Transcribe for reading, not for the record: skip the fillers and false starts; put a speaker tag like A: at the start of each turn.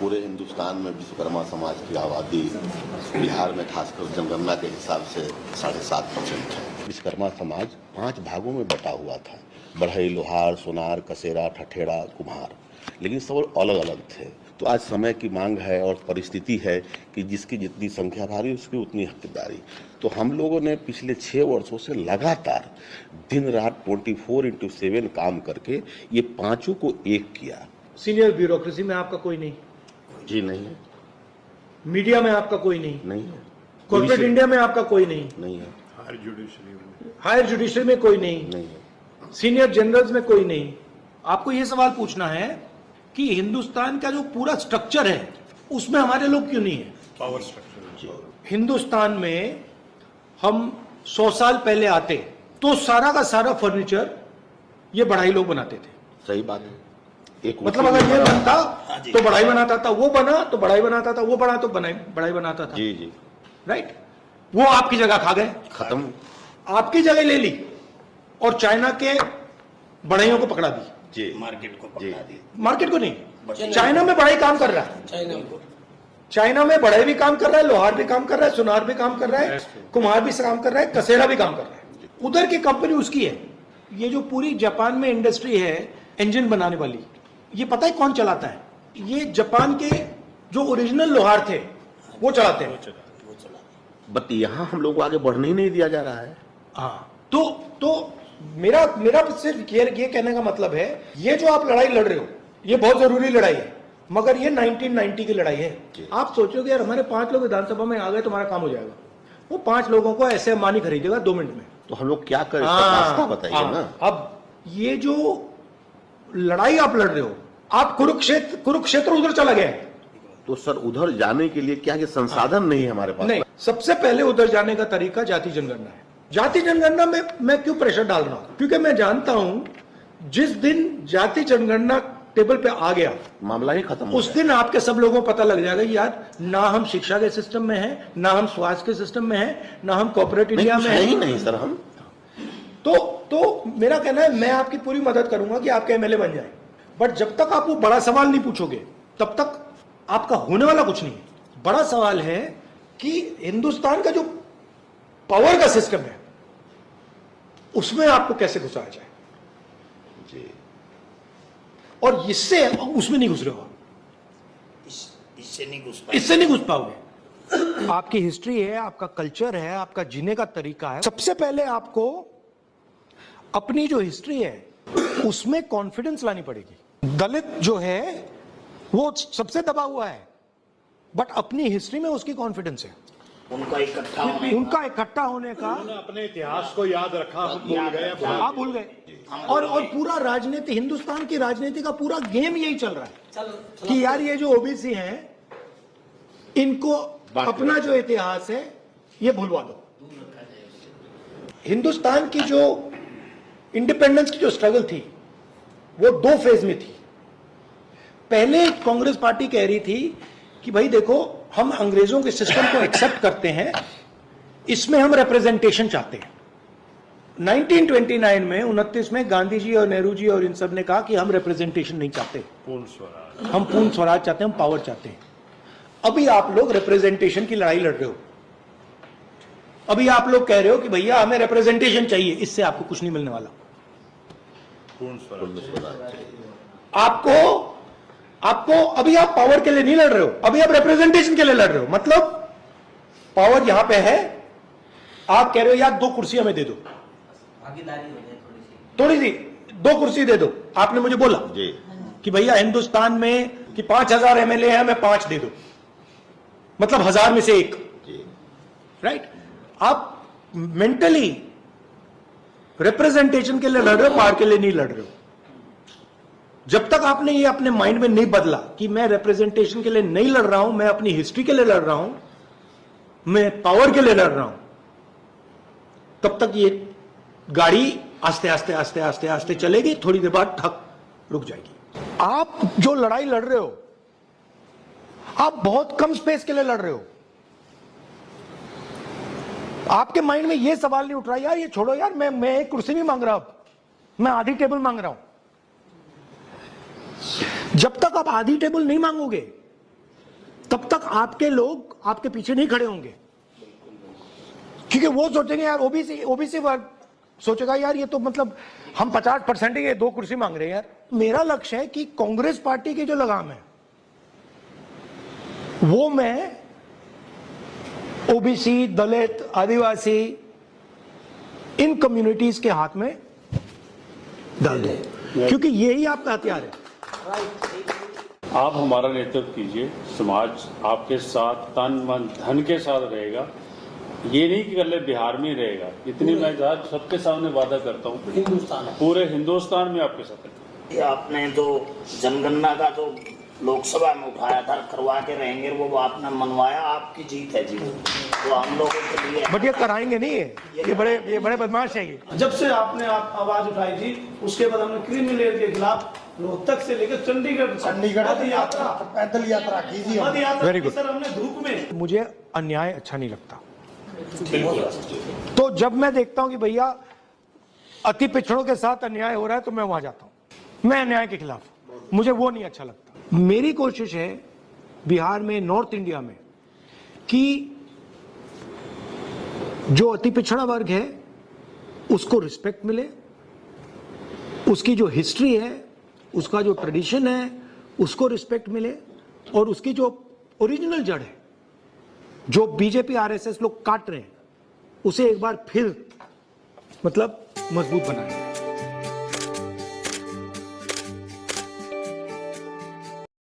A: पूरे हिंदुस्तान में विश्वकर्मा समाज की आबादी बिहार में खासकर जनगणना के हिसाब से 7.5% है। विश्वकर्मा समाज 5 भागों में बटा हुआ था। बढ़ई, लोहार, सोनार, कसेरा, ठठेड़ा, कुम्हार, लेकिन सब अलग अलग थे। तो आज समय की मांग है और परिस्थिति है कि जिसकी जितनी संख्या भारी उसकी उतनी हकदारी। तो हम लोगों ने पिछले 6 वर्षों से लगातार दिन रात 24/7 काम करके ये पांचों को एक किया।
B: सीनियर ब्यूरोक्रेसी में आपका कोई नहीं?
A: जी नहीं है।
B: मीडिया में आपका कोई नहीं?
A: नहीं है।
B: कॉर्पोरेट इंडिया में आपका कोई नहीं?
A: नहीं है।
B: हायर जुडिशरी में कोई नहीं?
A: नहीं है।
B: सीनियर जनरल्स में कोई नहीं? आपको यह सवाल पूछना है कि हिंदुस्तान का जो पूरा स्ट्रक्चर है उसमें हमारे लोग क्यों नहीं है?
C: Power structure.
B: हिंदुस्तान में हम 100 साल पहले आते तो सारा का सारा फर्नीचर ये बढ़ाई लोग बनाते थे।
A: सही बात है। एक
B: मतलब अगर ये बनता तो बढ़ाई बनाता था, वो बना तो बढ़ाई बनाता था, वो बना तो बढ़ाई बनाता था।
A: जी जी,
B: राइट। वो आपकी जगह खा गए,
A: खत्म।
B: आपकी जगह ले ली और चाइना के बढ़ाइयों को पकड़ा दी।
A: जी,
C: मार्केट को पकड़ा दी।
B: मार्केट को नहीं, चाइना में बढ़ाई काम कर रहा है। चाइना में बढ़ाई भी काम कर रहा है, लोहार भी काम कर रहा है, सुनार भी काम कर रहा है, कुम्हार भी काम कर रहा है, कसेरा भी काम कर रहा है। उधर की कंपनी उसकी है। ये जो पूरी जापान में इंडस्ट्री है इंजन बनाने वाली, ये पता है कौन चलाता है? ये जापान के जो ओरिजिनल लोहार थे वो चलाते हैं।
A: बट यहाँ हम लोग को आगे बढ़ने ही नहीं दिया जा रहा है।
B: हाँ, तो मेरा सिर्फ ये कहने का मतलब है, ये जो आप लड़ाई लड़ रहे हो ये बहुत जरूरी लड़ाई है, मगर ये 1990 की लड़ाई है। आप सोचोगे यार हमारे 5 लोग विधानसभा में आ गए तुम्हारा काम हो जाएगा। वो 5 लोगों को ऐसे अंबानी खरीदेगा 2 मिनट में।
A: तो हम लोग क्या करें, इसका रास्ता बताइए ना।
B: अब ये जो लड़ाई आप लड़ रहे हो, आप कुरुक्षेत्र उधर चला गया।
A: तो सर उधर जाने के लिए क्या ये संसाधन नहीं है हमारे पास?
B: नहीं, सबसे पहले उधर जाने का तरीका जाति जनगणना है। जाति जनगणना में मैं क्यों प्रेशर डाल रहा हूं? क्योंकि मैं जानता हूं जिस दिन जाति जनगणना टेबल पे आ गया
A: मामला ही खत्म,
B: उस दिन आपके सब लोगों को पता लग जाएगा यार, ना हम शिक्षा के सिस्टम में हैं, ना हम स्वास्थ्य के सिस्टम में हैं, ना हम कॉर्पोरेट इंडिया में
A: है ही नहीं सर हम।
B: तो मेरा कहना है मैं आपकी पूरी मदद करूंगा कि आपके एमएलए बन जाए, बट जब तक आप वो बड़ा सवाल नहीं पूछोगे तब तक आपका होने वाला कुछ नहीं है। बड़ा सवाल है कि हिंदुस्तान का जो पावर का सिस्टम है उसमें आपको कैसे घुसाया जाए
A: जी।
B: और इससे उसमें नहीं घुस रहे हो, इससे नहीं घुस पाओगे। आपकी हिस्ट्री है, आपका कल्चर है, आपका जीने का तरीका है। सबसे पहले आपको अपनी जो हिस्ट्री है उसमें कॉन्फिडेंस लानी पड़ेगी। दलित जो है वो सबसे दबा हुआ है, बट अपनी हिस्ट्री में उसकी कॉन्फिडेंस है। उनका इकट्ठा होने का
C: अपने इतिहास को याद रखा, हम भूल गए।
B: आप भूल गए। और पूरा राजनीति, हिंदुस्तान की राजनीति का पूरा गेम यही चल रहा है कि यार ये जो ओबीसी हैं इनको अपना जो इतिहास है ये भूलवा दो। हिंदुस्तान की जो इंडिपेंडेंस की जो स्ट्रगल थी वो 2 फेज में थी। पहले कांग्रेस पार्टी कह रही थी कि भाई देखो हम अंग्रेजों के सिस्टम को एक्सेप्ट करते हैं, इसमें हम रिप्रेजेंटेशन चाहते हैं। 1929 में 29 में गांधी जी और नेहरू जी और इन सब ने कहा कि हम रिप्रेजेंटेशन नहीं चाहते,
C: पूर्ण स्वराज,
B: हम पूर्ण स्वराज चाहते हैं, हम पावर चाहते हैं। अभी आप लोग रिप्रेजेंटेशन की लड़ाई लड़ रहे हो। अभी आप लोग कह रहे हो कि भैया हमें रिप्रेजेंटेशन चाहिए, इससे आपको कुछ नहीं मिलने वाला।
C: पूर्ण स्वराज
B: आपको अभी आप पावर के लिए नहीं लड़ रहे हो, अभी आप रिप्रेजेंटेशन के लिए लड़ रहे हो। मतलब पावर यहां पे है, आप कह रहे हो यार 2 कुर्सी हमें दे दो, थोड़ी सी 2 कुर्सी दे दो। आपने मुझे बोला
A: जी
B: कि भैया हिंदुस्तान में कि 5000 एमएलए हैं, हमें 5 दे दो, मतलब 1000 में से 1। राइट। आप मेंटली रिप्रेजेंटेशन के लिए लड़ रहे हो, पावर के लिए नहीं लड़ रहे हो। जब तक आपने ये अपने माइंड में नहीं बदला कि मैं रिप्रेजेंटेशन के लिए नहीं लड़ रहा हूं, मैं अपनी हिस्ट्री के लिए लड़ रहा हूं, मैं पावर के लिए लड़ रहा हूं, तब तक ये गाड़ी आस्ते आस्ते आस्ते आस्ते आस्ते चलेगी, थोड़ी देर बाद ठक रुक जाएगी। आप जो लड़ाई लड़ रहे हो आप बहुत कम स्पेस के लिए लड़ रहे हो। आपके माइंड में ये सवाल नहीं उठ रहा यार ये छोड़ो यार, मैं एक कुर्सी नहीं मांग रहा, मैं आधी टेबल मांग रहा हूं। जब तक आप आधी टेबल नहीं मांगोगे तब तक आपके लोग आपके पीछे नहीं खड़े होंगे, क्योंकि वो सोचेंगे यार ओबीसी वर्ग सोचेगा यार ये तो मतलब हम 50% ही 2 कुर्सी मांग रहे हैं यार। मेरा लक्ष्य है कि कांग्रेस पार्टी की जो लगाम है वो मैं ओबीसी, दलित, आदिवासी, इन कम्युनिटीज के हाथ में डाल दूं, क्योंकि यही आपका हथियार है।
D: आप हमारा नेतृत्व कीजिए, समाज आपके साथ तन मन धन के साथ रहेगा। ये नहीं कि कल बिहार में ही रहेगा, इतनी मैं सबके सामने वादा करता हूँ, पूरे हिंदुस्तान में आपके साथ।
E: ये आपने जो जनगणना का जो लोकसभा में उठाया था करवा के रहेंगे, वो आपने मनवाया, आपकी जीत है जी। तो हम लोगों के लिए
B: बट ये कराएंगे नहीं है, ये बड़े बदमाश है ये।
F: जब से आपने आवाज उठाई थी उसके बाद हमने क्रीमी लेयर के खिलाफ रोहतक से लेकर चंडीगढ़ पद यात्रा, पैदल यात्रा की थी।
B: Very good.
F: सर हमने धूप में।
B: मुझे अन्याय अच्छा नहीं लगता, तो जब मैं देखता हूं कि भैया अति पिछड़ों के साथ अन्याय हो रहा है तो मैं वहां जाता हूं। मैं अन्याय के खिलाफ, मुझे वो नहीं अच्छा लगता। मेरी कोशिश है बिहार में, नॉर्थ इंडिया में, कि जो अति पिछड़ा वर्ग है उसको रिस्पेक्ट मिले, उसकी जो हिस्ट्री है, उसका जो ट्रेडिशन है उसको रिस्पेक्ट मिले, और उसकी जो ओरिजिनल जड़ है जो बीजेपी आरएसएस लोग काट रहे हैं उसे एक बार फिर मतलब मजबूत बनाए।